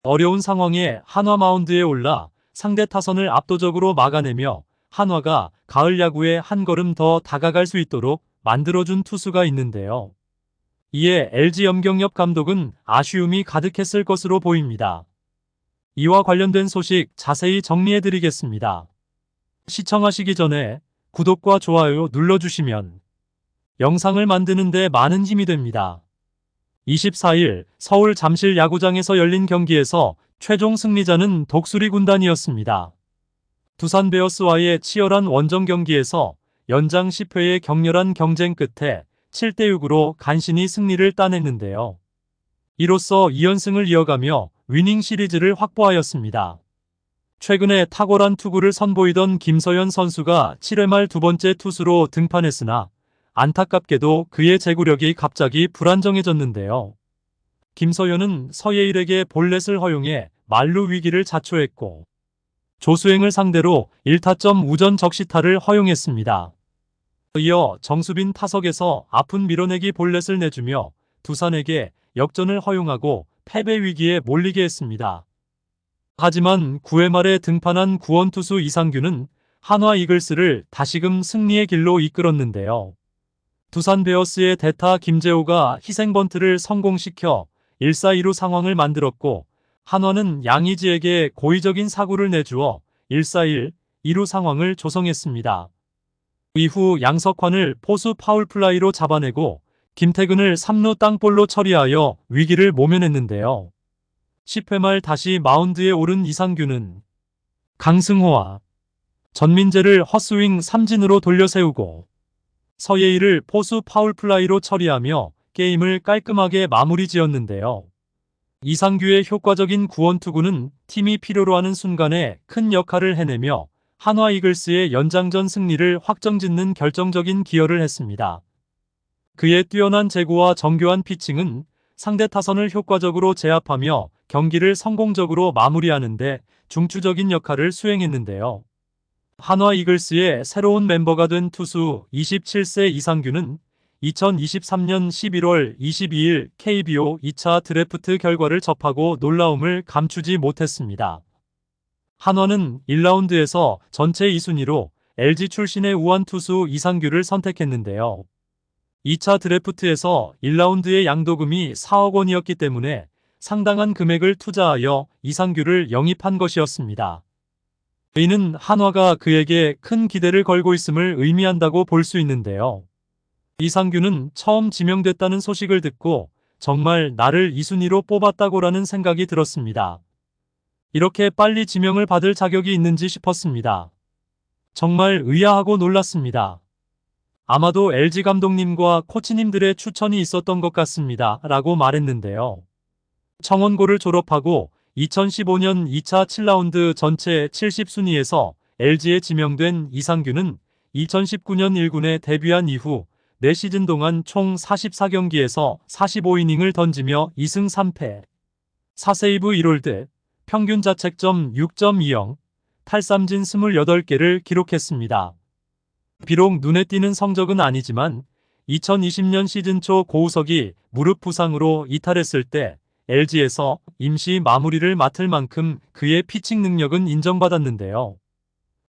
어려운 상황에 한화 마운드에 올라 상대 타선을 압도적으로 막아내며 한화가 가을 야구에 한 걸음 더 다가갈 수 있도록 만들어준 투수가 있는데요. 이에 LG 염경엽 감독은 아쉬움이 가득했을 것으로 보입니다. 이와 관련된 소식 자세히 정리해드리겠습니다. 시청하시기 전에 구독과 좋아요 눌러주시면 영상을 만드는 데 많은 힘이 됩니다. 24일 서울 잠실 야구장에서 열린 경기에서 최종 승리자는 독수리 군단이었습니다. 두산 베어스와의 치열한 원정 경기에서 연장 10회의 격렬한 경쟁 끝에 7대6으로 간신히 승리를 따냈는데요. 이로써 2연승을 이어가며 위닝 시리즈를 확보하였습니다. 최근에 탁월한 투구를 선보이던 김서현 선수가 7회 말 두 번째 투수로 등판했으나 안타깝게도 그의 제구력이 갑자기 불안정해졌는데요. 김서현은 서예일에게 볼넷을 허용해 만루 위기를 자초했고 조수행을 상대로 1타점 우전 적시타를 허용했습니다. 이어 정수빈 타석에서 아픈 밀어내기 볼넷을 내주며 두산에게 역전을 허용하고 패배 위기에 몰리게 했습니다. 하지만 9회 말에 등판한 구원투수 이상규는 한화 이글스를 다시금 승리의 길로 이끌었는데요. 두산 베어스의 대타 김재호가 희생번트를 성공시켜 1-4-2루 상황을 만들었고 한화는 양의지에게 고의적인 사구를 내주어 1-4-1, 2루 상황을 조성했습니다. 이후 양석환을 포수 파울플라이로 잡아내고 김태근을 3루 땅볼로 처리하여 위기를 모면했는데요. 10회 말 다시 마운드에 오른 이상규는 강승호와 전민재를 헛스윙 삼진으로 돌려세우고 서예일을 포수 파울플라이로 처리하며 게임을 깔끔하게 마무리 지었는데요. 이상규의 효과적인 구원투구는 팀이 필요로 하는 순간에 큰 역할을 해내며 한화 이글스의 연장전 승리를 확정짓는 결정적인 기여를 했습니다. 그의 뛰어난 제구와 정교한 피칭은 상대 타선을 효과적으로 제압하며 경기를 성공적으로 마무리하는 데 중추적인 역할을 수행했는데요. 한화 이글스의 새로운 멤버가 된 투수 27세 이상규는 2023년 11월 22일 KBO 2차 드래프트 결과를 접하고 놀라움을 감추지 못했습니다. 한화는 1라운드에서 전체 2순위로 LG 출신의 우완 투수 이상규를 선택했는데요. 2차 드래프트에서 1라운드의 양도금이 4억 원이었기 때문에 상당한 금액을 투자하여 이상규를 영입한 것이었습니다. 이는 한화가 그에게 큰 기대를 걸고 있음을 의미한다고 볼 수 있는데요. 이상규는 처음 지명됐다는 소식을 듣고 정말 나를 2순위로 뽑았다고라는 생각이 들었습니다. 이렇게 빨리 지명을 받을 자격이 있는지 싶었습니다. 정말 의아하고 놀랐습니다. 아마도 LG 감독님과 코치님들의 추천이 있었던 것 같습니다. 라고 말했는데요. 청원고를 졸업하고 2015년 2차 7라운드 전체 70순위에서 LG에 지명된 이상규는 2019년 1군에 데뷔한 이후 4시즌 동안 총 44경기에서 45이닝을 던지며 2승 3패, 4세이브 1홀드, 평균 자책점 6.20, 탈삼진 28개를 기록했습니다. 비록 눈에 띄는 성적은 아니지만 2020년 시즌 초 고우석이 무릎 부상으로 이탈했을 때 LG에서 임시 마무리를 맡을 만큼 그의 피칭 능력은 인정받았는데요.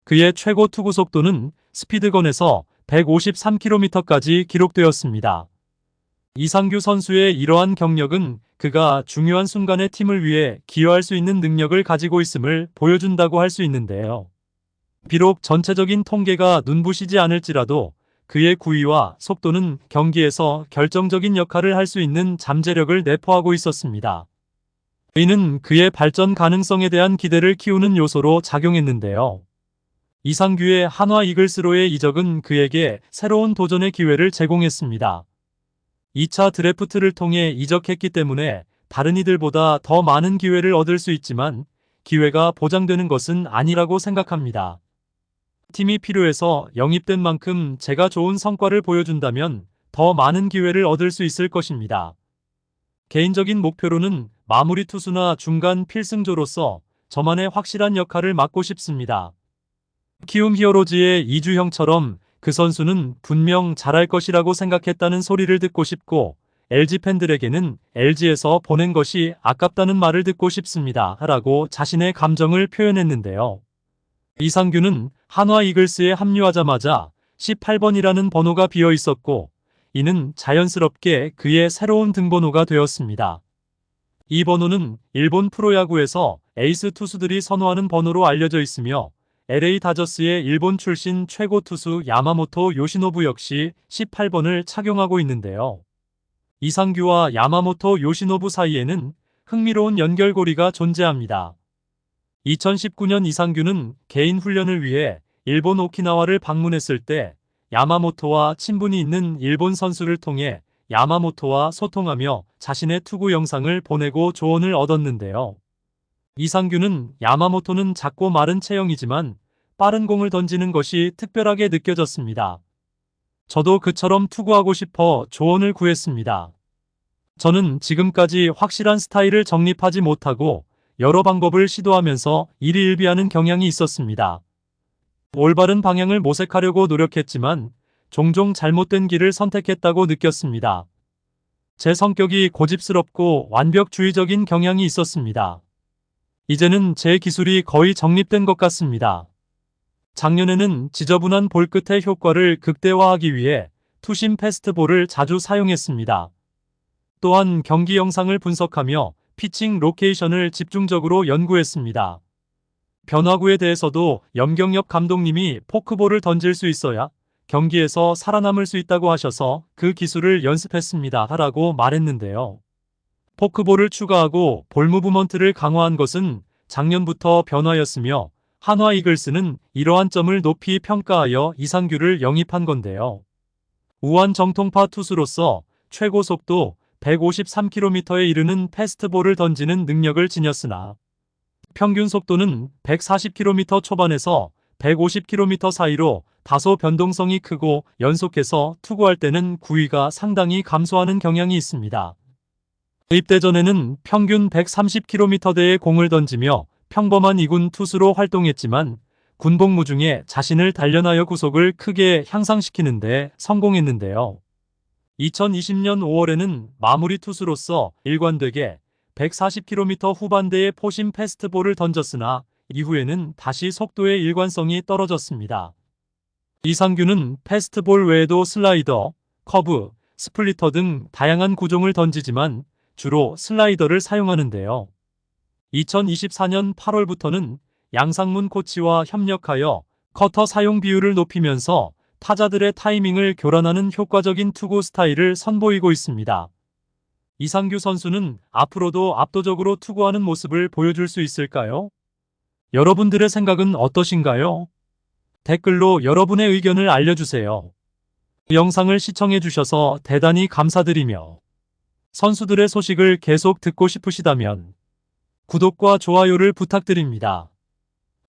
그의 최고 투구 속도는 스피드건에서 153km까지 기록되었습니다. 이상규 선수의 이러한 경력은 그가 중요한 순간에 팀을 위해 기여할 수 있는 능력을 가지고 있음을 보여준다고 할 수 있는데요. 비록 전체적인 통계가 눈부시지 않을지라도 그의 구위와 속도는 경기에서 결정적인 역할을 할 수 있는 잠재력을 내포하고 있었습니다. 이는 그의 발전 가능성에 대한 기대를 키우는 요소로 작용했는데요. 이상규의 한화 이글스로의 이적은 그에게 새로운 도전의 기회를 제공했습니다. 2차 드래프트를 통해 이적했기 때문에 다른 이들보다 더 많은 기회를 얻을 수 있지만 기회가 보장되는 것은 아니라고 생각합니다. 팀이 필요해서 영입된 만큼 제가 좋은 성과를 보여준다면 더 많은 기회를 얻을 수 있을 것입니다. 개인적인 목표로는 마무리 투수나 중간 필승조로서 저만의 확실한 역할을 맡고 싶습니다. 키움 히어로즈의 이주형처럼 그 선수는 분명 잘할 것이라고 생각했다는 소리를 듣고 싶고 LG 팬들에게는 LG에서 보낸 것이 아깝다는 말을 듣고 싶습니다. 라고 자신의 감정을 표현했는데요. 이상규는 한화 이글스에 합류하자마자 18번이라는 번호가 비어 있었고, 이는 자연스럽게 그의 새로운 등번호가 되었습니다. 이 번호는 일본 프로야구에서 에이스 투수들이 선호하는 번호로 알려져 있으며, LA 다저스의 일본 출신 최고 투수 야마모토 요시노부 역시 18번을 착용하고 있는데요. 이상규와 야마모토 요시노부 사이에는 흥미로운 연결고리가 존재합니다. 2019년 이상규는 개인 훈련을 위해 일본 오키나와를 방문했을 때 야마모토와 친분이 있는 일본 선수를 통해 야마모토와 소통하며 자신의 투구 영상을 보내고 조언을 얻었는데요. 이상규는 야마모토는 작고 마른 체형이지만 빠른 공을 던지는 것이 특별하게 느껴졌습니다. 저도 그처럼 투구하고 싶어 조언을 구했습니다. 저는 지금까지 확실한 스타일을 정립하지 못하고 여러 방법을 시도하면서 일희일비하는 경향이 있었습니다. 올바른 방향을 모색하려고 노력했지만 종종 잘못된 길을 선택했다고 느꼈습니다. 제 성격이 고집스럽고 완벽주의적인 경향이 있었습니다. 이제는 제 기술이 거의 정립된 것 같습니다. 작년에는 지저분한 볼 끝의 효과를 극대화하기 위해 투심 패스트볼을 자주 사용했습니다. 또한 경기 영상을 분석하며 피칭 로케이션을 집중적으로 연구했습니다. 변화구에 대해서도 염경엽 감독님이 포크볼을 던질 수 있어야 경기에서 살아남을 수 있다고 하셔서 그 기술을 연습했습니다. 라고 말했는데요. 포크볼을 추가하고 볼 무브먼트를 강화한 것은 작년부터 변화였으며 한화 이글스는 이러한 점을 높이 평가하여 이상규를 영입한 건데요. 우한 정통파 투수로서 최고 속도 153km에 이르는 패스트볼을 던지는 능력을 지녔으나 평균 속도는 140km 초반에서 150km 사이로 다소 변동성이 크고 연속해서 투구할 때는 구위가 상당히 감소하는 경향이 있습니다. 입대 전에는 평균 130km대의 공을 던지며 평범한 2군 투수로 활동했지만 군복무 중에 자신을 단련하여 구속을 크게 향상시키는 데 성공했는데요. 2020년 5월에는 마무리 투수로서 일관되게 140km 후반대의 포심 패스트볼을 던졌으나 이후에는 다시 속도의 일관성이 떨어졌습니다. 이상규는 패스트볼 외에도 슬라이더, 커브, 스플리터 등 다양한 구종을 던지지만 주로 슬라이더를 사용하는데요. 2024년 8월부터는 양상문 코치와 협력하여 커터 사용 비율을 높이면서 타자들의 타이밍을 교란하는 효과적인 투구 스타일을 선보이고 있습니다. 이상규 선수는 앞으로도 압도적으로 투구하는 모습을 보여줄 수 있을까요? 여러분들의 생각은 어떠신가요? 댓글로 여러분의 의견을 알려주세요. 영상을 시청해주셔서 대단히 감사드리며 선수들의 소식을 계속 듣고 싶으시다면 구독과 좋아요를 부탁드립니다.